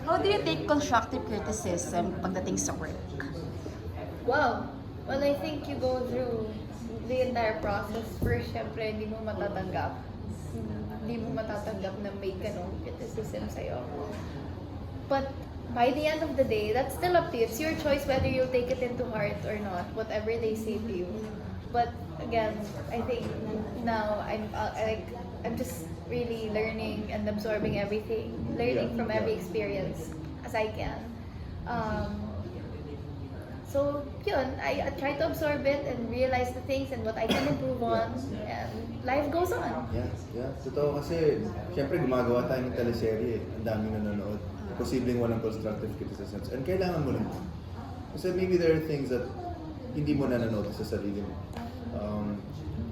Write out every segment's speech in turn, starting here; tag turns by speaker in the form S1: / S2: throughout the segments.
S1: How do you take constructive criticism pagdating sa work?
S2: Wow! Well, I think you go through the entire process. First, syempre, hindi mo matatanggap. Hindi mo matatanggap na may ganong criticism sa'yo. But by the end of the day, that's still up to you. It's your choice whether you'll take it into heart or not, whatever they say to you. But again, I think now I'm just really learning and absorbing everything, learning from every experience as I can. So yun, I try to absorb it and realize the things and what I can improve on, and life goes on.
S3: Yeah. Totoo kasi, syempre gumagawa tayo ng teleserye, ang daming nanonood. Posibleng walang constructive criticisms. And kailangan mo rin. Kasi maybe there are things that hindi mo na-notice sa sarili mo.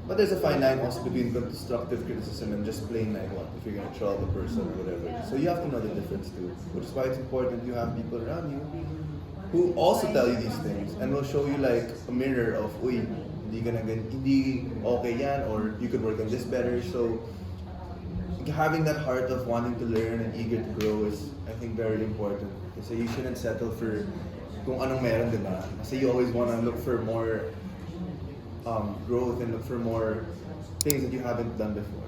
S3: But there's a fine line also between constructive criticism and just plain like what, if you're gonna troll the person or whatever. So you have to know the difference too. Which is why it's important you have people around you who also tell you these things and will show you like a mirror of, uy, hindi okay yan, or you could work on this better. So having that heart of wanting to learn and eager to grow is, I think, very important. Kasi you shouldn't settle for kung anong meron, diba? Kasi you always want to look for more growth and look for more things that you haven't done before.